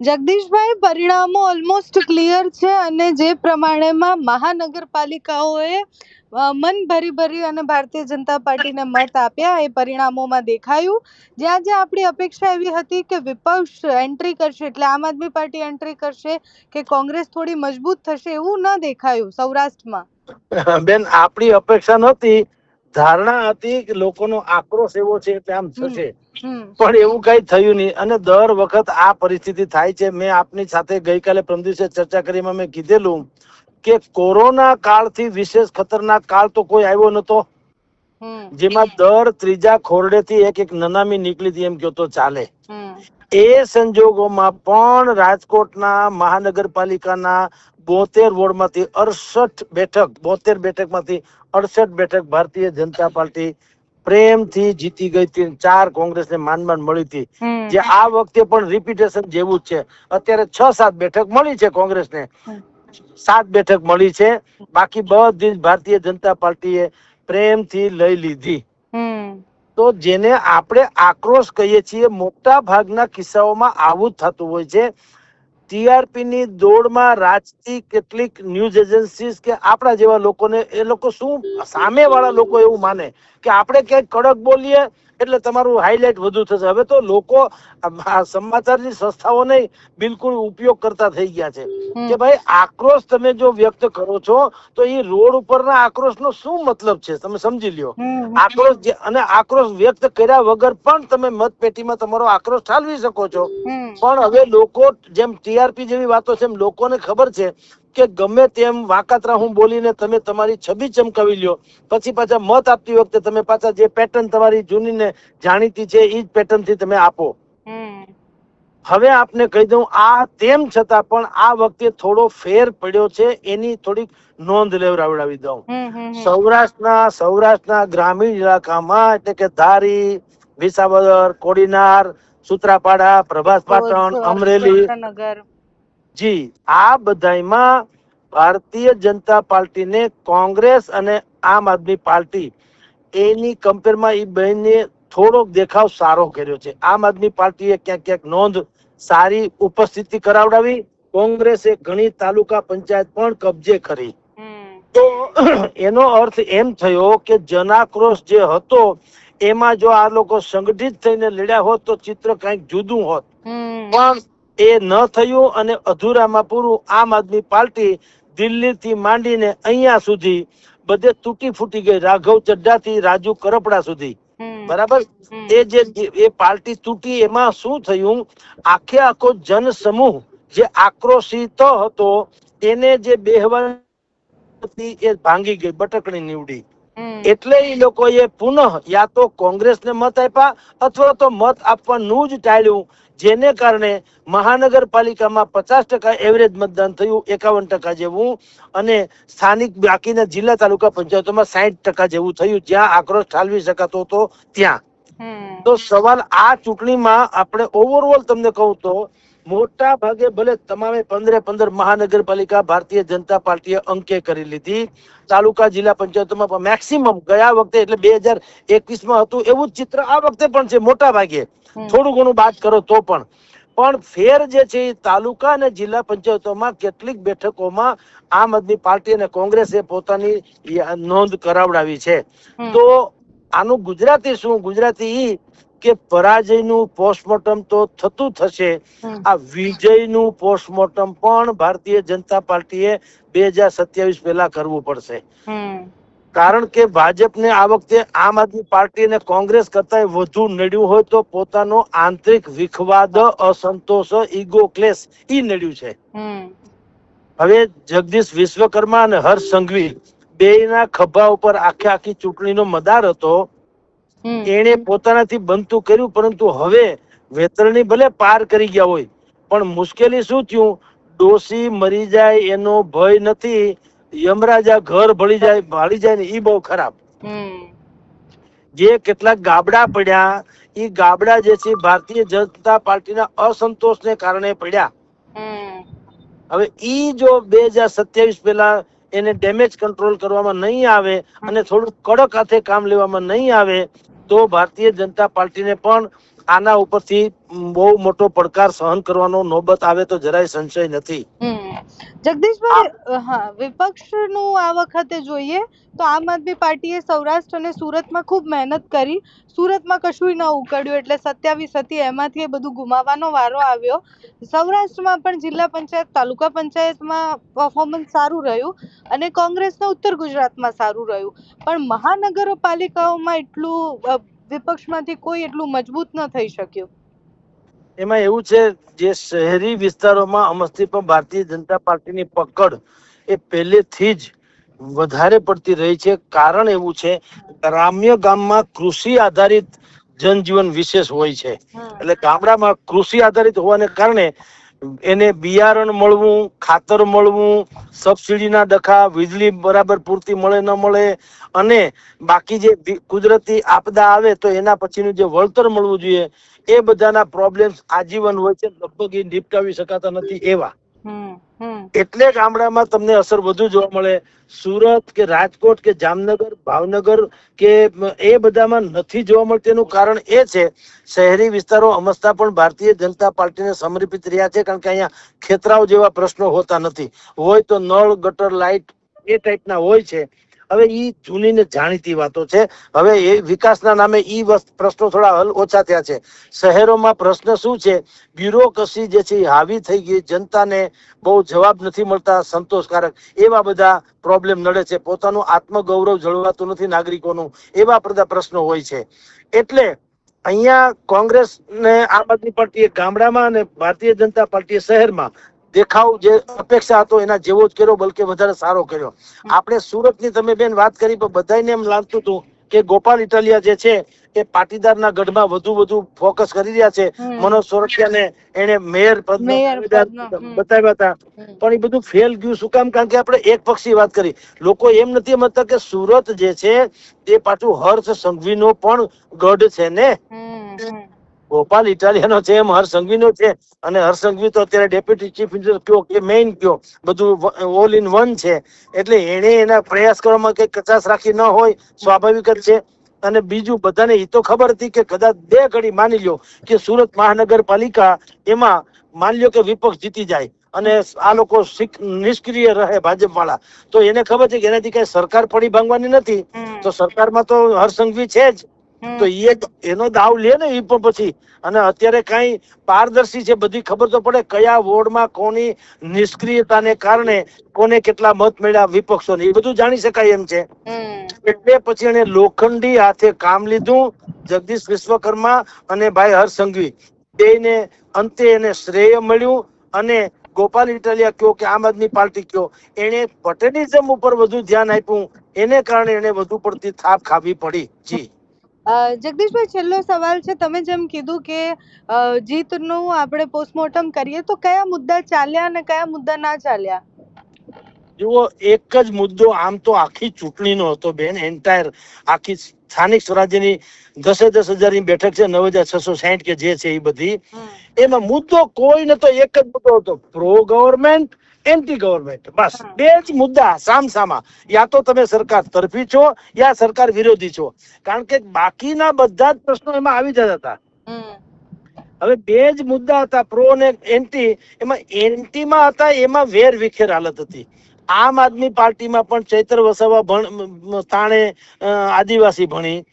જગદીશભાઈ, પરિણામો almost clear છે અને જે પ્રમાણેમાં મહાનગરપાલિકાઓએ મન ભરી અને ભારતીય જનતા પાર્ટીને મત આપ્યા એ પરિણામોમાં દેખાયું. જ્યાં આપણી અપેક્ષા એવી હતી કે વિપક્ષ એન્ટ્રી કરશે એટલે આમ આદમી પાર્ટી એન્ટ્રી કરશે કે કોંગ્રેસ થોડી મજબૂત થશે, એવું ન દેખાયું સૌરાષ્ટ્રમાં. બેન, આપણી અપેક્ષા નહોતી, ધારણા હતી કે લોકોનો આક્રોશ એવો છે એટલે આમ થશે, પણ એવું કઈ થયું નહીં. અને દર વખત આ પરિસ્થિતિ થાય છે. મેં આપની સાથે ગઈકાલે પરમ દિવસે ચર્ચા કરીમાં મેં કીધેલું કે કોરોના કાળથી વિશેષ ખતરનાક કાળ તો કોઈ આવ્યો નતો, જેમાં દર ત્રીજા ખોરડેથી એક નનામી નીકળી હતી એમ કહો તો ચાલે. એ સંજોગોમાં પણ રાજકોટના મહાનગરપાલિકાના 72 વોર્ડમાંથી 72 બેઠકમાંથી 68 બેઠક ભારતીય જનતા પાર્ટી પ્રેમથી જીતી ગઈ હતી. 4 કોંગ્રેસને માંડ મળી હતી, જે આ વખતે પણ રિપીટેશન જેવું જ છે. અત્યારે 6-7 બેઠક મળી છે કોંગ્રેસને, 7 બેઠક મળી છે, બાકી બધી ભારતીય જનતા પાર્ટીએ પ્રેમથી લઈ લીધી. તો જેને આપણે આક્રોશ કહીએ છીએ, મોટા ભાગના કિસ્સાઓમાં આવું જ થતું હોય છે. ટીઆરપી ની દોડમાં રાજતી કેટલીક ન્યૂઝ એજન્સીસ કે આપણા જેવા લોકોને, એ લોકો શું સામે વાળા લોકો એવું માને કે આપણે ક્યાંક કડક બોલીએ એટલે તમારું હાઈલાઇટ વધુ થશે. હવે તો લોકો સમાચારની સંસ્થાઓને બિલકુલ ઉપયોગ કરતા થઈ ગયા છે કે ભાઈ આક્રોશ તમે જો વ્યક્ત કરો છો તો એ રોડ ઉપરના આક્રોશનો શું મતલબ છે, તમે સમજી લ્યો. આક્રોશ અને આક્રોશ વ્યક્ત કર્યા વગર પણ તમે મતપેટીમાં તમારો આક્રોશ ઠાલવી શકો છો. પણ હવે લોકો જેમ ટીઆરપી જેવી વાતો છે એમ લોકોને ખબર છે કે ગમે તેમ વાકાતરા હું બોલીને તમે તમારી છબી ચમકાવી લ્યો, પછી પાછા મત આપતી વખતે તમે પાછા જે પેટર્ન તમારી જૂની ને જાણીતી છે એ જ પેટર્ન થી તમે આપો. હવે આપને કહી દઉં, આ તેમ છતાં પણ આ વખતે થોડો ફેર પડ્યો છે, એની થોડીક નોંધ લેવડાવી દઉં. સૌરાષ્ટ્રના ગ્રામીણ ઇલાકામાં એટલે કે ધારી, વિસાવદર, કોડીનાર, સુત્રાપાડા, પ્રભાસ પાટણ, અમરેલી, જી આ બધામાં ભારતીય જનતા પાર્ટીને કોંગ્રેસ અને આમ આદમી પાર્ટી એની કમ્પેરમાં એ બંને થોડોક દેખાવ સારો કર્યો છે. આમ આદમી પાર્ટીએ ક્યાંક નોંધ સારી ઉપસ્થિતિ કરાવડાવી, કોંગ્રેસે ઘણી તાલુકા પંચાયત પણ કબજે કરી. તો એનો અર્થ એમ થયો કે જનાક્રોશ જે હતો એમાં જો આ લોકો સંગઠિત થઈને લડ્યા હોત તો ચિત્ર કંઈક જુદું હોત, પણ એ ન થયું અને અધૂરામાં પૂરું. આમ આદમી પાર્ટી દિલ્હી થી માંડીને અહીંયા સુધી બધે તૂટી ફૂટી ગઈ, રાઘવ ચડ્ડા થી રાજુ કરપડા સુધી, બરાબર. એ પાર્ટી તૂટી, એમાં શું થયું, આખો જન સમૂહ જે આક્રોશિત હતો એને જે બેહવાની એ ભાંગી ગઈ, બટકણી નીવડી. એટલે એ લોકોએ પુનઃ યા તો કોંગ્રેસને મત આપ્યા અથવા તો મત આપવાનું જ ટાળ્યું, જેને કારણે મહાનગરપાલિકામાં 50% એવરેજ મતદાન થયું, 51% જેવું, અને સ્થાનિક બાકીના જિલ્લા તાલુકા પંચાયતોમાં 60% જેવું થયું, જ્યાં આક્રોશ ઠાલવી શકાતો હતો ત્યાં. તો સવાલ આ ચૂંટણીમાં આપણે ઓવરઓલ તમને કહું તો મોટા ભાગે ભલે તમામે 15 મહાનગરપાલિકા ભારતીય જનતા પાર્ટીએ અંકે કરી લીધી, તાલુકા જિલ્લા પંચાયતોમાં મેક્સિમમ ગયા વખતે એટલે 2021માં હતું એવું જ ચિત્ર આ વખતે પણ છે. મોટા ભાગે થોડું ઘણું બાદ કરો તો પણ ફેર જે છે એ તાલુકા અને જિલ્લા પંચાયતોમાં કેટલીક બેઠકોમાં આમ આદમી પાર્ટી અને કોંગ્રેસે પોતાની નોંધ કરાવડાવી છે. તો આનું ગુજરાતી શું? ગુજરાતી ઈ કે પરાજયનું પોસ્ટમોર્ટમ તો થતું થશે, આ વિજયનું પોસ્ટમોર્ટમ પણ ભારતીય જનતા પાર્ટીએ 2027 પહેલા કરવું પડશે. કારણ કે ભાજપને આ વખતે આમ આદમી પાર્ટી અને કોંગ્રેસ કરતા વધુ નડ્યું હોય તો પોતાનો આંતરિક વિખવાદ, અસંતોષ, ઈગો ક્લેશ ઈ નડ્યું છે. હવે જગદીશ વિશ્વકર્મા અને હર્ષ સંઘવી બેયના ખભા ઉપર આખી ચૂંટણીનો મદાર હતો. એને પોતાનાથી બનતું કર્યું, પરંતુ હવે વેતરણી ભલે પાર કરી ગયા હોય પણ મુશ્કેલી શું થયું, ડોસી મરી જાય એનો ભય નથી, યમરાજા ઘર ભાળી જાય ને ઈ બહુ ખરાબ. જે કેટલાક ગાબડા પડ્યા, એ ગાબડા જે છે ભારતીય જનતા પાર્ટીના અસંતોષને કારણે પડ્યા. હવે ઈ જો 2027 પહેલા એને ડેમેજ કંટ્રોલ કરવામાં નહીં આવે અને થોડું કડક હાથે કામ લેવામાં નહીં આવે તો ભારતીય જનતા પાર્ટીને પણ આના ઉપરથી બહુ મોટો પડકાર સહન કરવાનો નોબત આવે તો જરાય સંશય નથી. જગદીશભાઈ, હા, વિપક્ષનું આ વખતે જોઈએ તો આમ આદમી પાર્ટીએ સૌરાષ્ટ્ર અને સુરતમાં ખૂબ મહેનત કરી. સુરતમાં કશુંય ન ઉકળ્યું એટલે 27 હતી એમાંથી બધું ગુમાવવાનો વારો આવ્યો. સૌરાષ્ટ્રમાં પણ જિલ્લા પંચાયત, તાલુકા પંચાયતમાં પરફોર્મન્સ સારું રહ્યું અને કોંગ્રેસના ઉત્તર ગુજરાતમાં સારું રહ્યું. પણ મહાનગરપાલિકાઓમાં એટલું વિપક્ષમાંથી કોઈ એટલું મજબૂત ન થઈ શક્યું. એમાં એવું છે, જે શહેરી વિસ્તારોમાં અમસ્તી પર ભારતીય જનતા પાર્ટીની પકડ એ પહેલેથી જ વધારે પડતી રહી છે. કારણ એવું છે, ગ્રામ્ય ગામમાં કૃષિ આધારિત જનજીવન વિશેષ હોય છે. એટલે ગામડામાં કૃષિ આધારિત હોવાને કારણે એને બિયારણ મળવું, ખાતર મળવું, સબસિડીના ડખા, વીજળી બરાબર પૂરતી મળે ન મળે, અને બાકી જે કુદરતી આપદા આવે તો એના પછીનું જે વળતર મળવું જોઈએ એ બધાના પ્રોબ્લેમ્સ આજીવન હોય છે, લગભગ એ નિપટાવી શકાતા નથી એવા. એટલે ગામડામાં તમને અસર વધુ જોવા મળે. સુરત કે રાજકોટ કે જામનગર, ભાવનગર કે એ બધામાં નથી જોવા મળતું. એનું કારણ એ છે, શહેરી વિસ્તારો અમસ્તા પણ ભારતીય જનતા પાર્ટીને સમર્પિત રહ્યા છે, કારણ કે અહીંયા ખેતરાઓ જેવા પ્રશ્નો હોતા નથી. હોય તો નળ, ગટર, લાઈટ એ ટાઈપના હોય છે. હવે ઈ જૂની ને જાણીતી વાતો છે. હવે એ વિકાસના નામે ઈ પ્રશ્નો થોડા હલ ઓછા થયા છે. શહેરોમાં પ્રશ્ન શું છે, બ્યુરોક્રસી જે છે હાવી થઈ ગઈ, જનતાને બહુ જવાબ નથી મળતા સંતોષકારક, એવા બધા પ્રોબ્લેમ નડે છે. પોતાનું આત્મગૌરવ જળવાતું નથી નાગરિકોનું, એવા બધા પ્રશ્નો હોય છે. એટલે અહીંયા કોંગ્રેસ ને આમ આદમી પાર્ટીએ ગામડામાં અને ભારતીય જનતા પાર્ટીએ શહેરમાં દેખાવ જે અપેક્ષા હતો એના જેવો જ કર્યો, બલકે વધારે સારો કર્યો. આપણે સુરતની તમે બેન વાત કરી, પણ બધાને એમ લાગતું હતું કે ગોપાલ ઇટાલિયા જે છે એ પાટીદારના ગઢમાં વધુ ફોકસ કરી રહ્યા છે. મનોજ સોરઠિયાને એને મેયર પદ બતાવ્યા હતા, પણ એ બધું ફેલ ગયું. શું કામ? કારણ કે આપણે એક પક્ષી વાત કરી. લોકો એમ નથી સમજતા કે સુરત જે છે એ પાછું હર્ષ સંઘવીનો પણ ગઢ છે ને. ગોપાલ ઇટાલિયાનો છે એમ હર્ષ સંઘવીનો છે, અને હર્ષ સંઘવી તો અત્યારે ડેપ્યુટી ચીફ મિનિસ્ટર કયો કે મેઇન કયો, બધું ઓલ ઇન વન છે. એટલે એને એના પ્રયાસ કરવામાં કઈ કચાશ રાખી ન હોય, સ્વાભાવિક જ છે. અને બીજું, બધાને એ તો ખબર હતી કે કદાચ બે ઘડી માની લ્યો કે સુરત મહાનગરપાલિકા એમાં માની લ્યો કે વિપક્ષ જીતી જાય અને આ લોકો નિષ્ક્રિય રહે ભાજપ વાળા, તો એને ખબર છે કે એનાથી કઈ સરકાર પડી ભાંગવાની નથી. તો સરકારમાં તો હર્ષ સંઘવી છે જ, તો એ એનો દાવ લે ને એ પણ પછી. અને અત્યારે કઈ પારદર્શી છે, બધી ખબર તો પડે કયા વોર્ડમાં કોની નિષ્ક્રિયતાને કારણે કોને કેટલા મત મળ્યા વિપક્ષોને, એ બધું જાણી શકાય એમ છે. એટલે પછી એને લોખંડી હાથે કામ લીધું. જગદીશ વિશ્વકર્મા અને ભાઈ હર્ષ સંઘવી બેને અંતે એને શ્રેય મળ્યું. અને ગોપાલ ઇટાલિયા કયો કે આમ આદમી પાર્ટી કયો, એને પટેલિઝમ ઉપર વધુ ધ્યાન આપ્યું, એને કારણે એને વધુ પડતી થાપ ખાવી પડી. જી જગદીશભાઈ, છેલ્લો સવાલ છે. તમે જેમ કીધું કે જીતનું આપણે પોસ્ટમોર્ટમ કરીએ તો કયા મુદ્દા ચાલ્યા અને કયા મુદ્દા ના ચાલ્યા? જુઓ, એક જ મુદ્દો આમ તો આખી ચૂંટણીનો હતો બેન, એન્ટાયર આખી સ્થાનિક સ્વરાજ્યની 10,000 ની બેઠક છે, 9,660 કે જે છે એ બધી, એમાં મુદ્દો કોઈ નતો. એક જ મુદ્દો હતો, પ્રો ગવર્મેન્ટ, એન્ટી ગવર્મેન્ટ. બસ બે જ મુદ્દા સામસામા. યા તો તમે સરકાર તરફી છો યા સરકાર વિરોધી છો, કારણ કે બાકીના બધા જ પ્રશ્નો એમાં આવી જતા હતા. હવે બે જ મુદ્દા હતા, પ્રો અને એન્ટી. એમાં એન્ટીમાં હતા એમાં વેર વિખેર હાલત હતી. આમ આદમી પાર્ટીમાં પણ ચૈત્ર વસાવા તાણે આદિવાસી ભણી,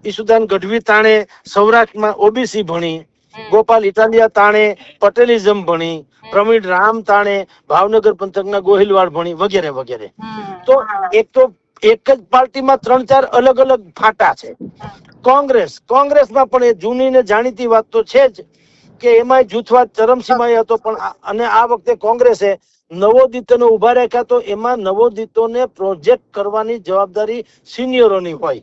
ઈસુદાન ગઢવી તાણે સૌરાષ્ટ્રમાં ઓબીસી ભણી, ગોપાલ ઇટાલિયા તાણે પટેલિઝમ ભણી, પ્રવીણ રામ તાણે ભાવનગર પંથકના ગોહિલવાડ ભણી, વગેરે વગેરે. તો એક જ પાર્ટીમાં 3-4 અલગ અલગ ફાટા છે. કોંગ્રેસમાં પણ એ જૂની ને જાણીતી વાત તો છે જ કે એમાં જૂથવાદ ચરમસીમાએ હતો. પણ અને આ વખતે કોંગ્રેસે નવોદિતોને ઉભા રાખ્યા, તો એમાં નવોદિતોને પ્રોજેક્ટ કરવાની જવાબદારી સિનિયરોની હોય.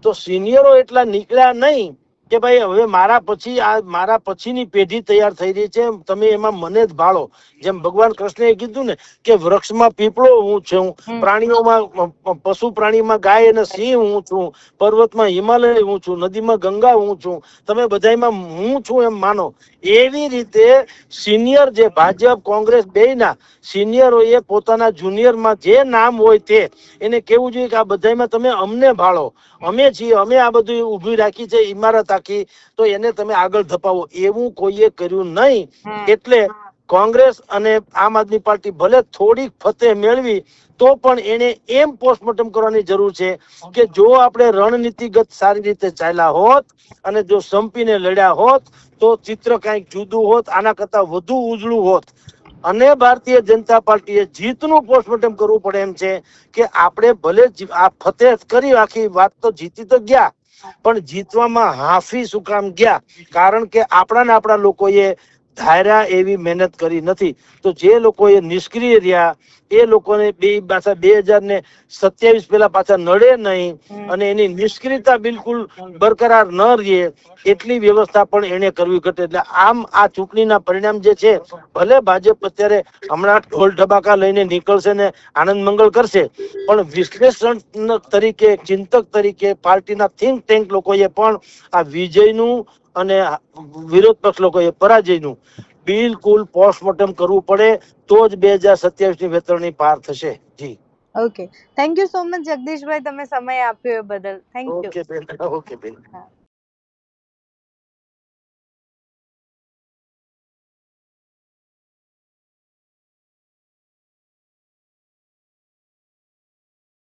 તો સિનિયરો એટલા નીકળ્યા નહીં કે ભાઈ હવે મારા પછીની પેઢી તૈયાર થઈ રહી છે, તમે એમાં મને જ ભાળો. જેમ ભગવાન કૃષ્ણએ કીધું ને કે વૃક્ષમાં પીપળો હું છું, પ્રાણીઓમાં પશુ પ્રાણીમાં ગાય અને સિંહ હું છું, પર્વતમાં હિમાલય હું છું, નદીમાં ગંગા હું છું, તમે બધામાં હું છું એમ માનો. એવી રીતે સિનિયર જે ભાજપ કોંગ્રેસ બેયના સિનિયરોએ પોતાના જુનિયરમાં જે નામ હોય તે એને કેવું જોઈએ કે આ બધામાં તમે અમને ભાળો, અમે છીએ, અમે આ બધું ઊભી રાખી છે, ઇમારત આખી નાખી તો એને તમે આગળ ધપાવો, એવું કોઈએ કર્યું નહીં. એટલે કોંગ્રેસ અને આમ આદમી પાર્ટી ભલે થોડીક ફતેહ મેળવી તો પણ એને એમ પોસ્ટમોર્ટમ કરવાની જરૂર છે કે જો આપણે રણનીતિગત સારી રીતે ચાલ્યા હોત અને જો સંપીને લડ્યા હોત તો ચિત્ર કંઈક જુદું હોત, આના કરતા વધુ ઉજળું હોત. અને ભારતીય જનતા પાર્ટીએ જીતનું પોસ્ટમોર્ટમ કરવું પડે એમ છે કે આપણે ભલે આ ફતેહ કરી, આખી વાત તો જીતી તો ગયા, પણ જીતવામાં હાફી શું કામ ગયા? કારણ કે આપણા લોકોએ ધાર્યા એવી મહેનત કરી નથી. તો જે લોકોએ નિષ્ક્રિય રહ્યા એ લોકોને 2027 પહેલા પાછા નડે નહીં અને એની નિષ્ક્રિયતા બિલકુલ બરકરાર ન રહે એટલી વ્યવસ્થા પણ એને કરવી ઘટે. એટલે આમ આ ચૂંટણીના પરિણામ જે છે, ભલે ભાજપ અત્યારે હમણાં ઢોલ ઢબાકા લઈને નીકળશે ને આનંદ મંગળ કરશે, પણ વિશ્લેષણ તરીકે, ચિંતક તરીકે પાર્ટીના થિંક ટેન્ક લોકોએ પણ આ વિજયનું અને વિરોધ પક્ષ લોકોએ પરાજયનું બિલકુલ પોસ્ટમોર્ટમ કરવું પડે તો જ 2027 ની વેતરણી પાર થશે. જી okay, thank you so much જગદીશભાઈ, તમે સમય આપ્યો એ બદલ. Thank you. ઓકે બેન, ઓકે બેન.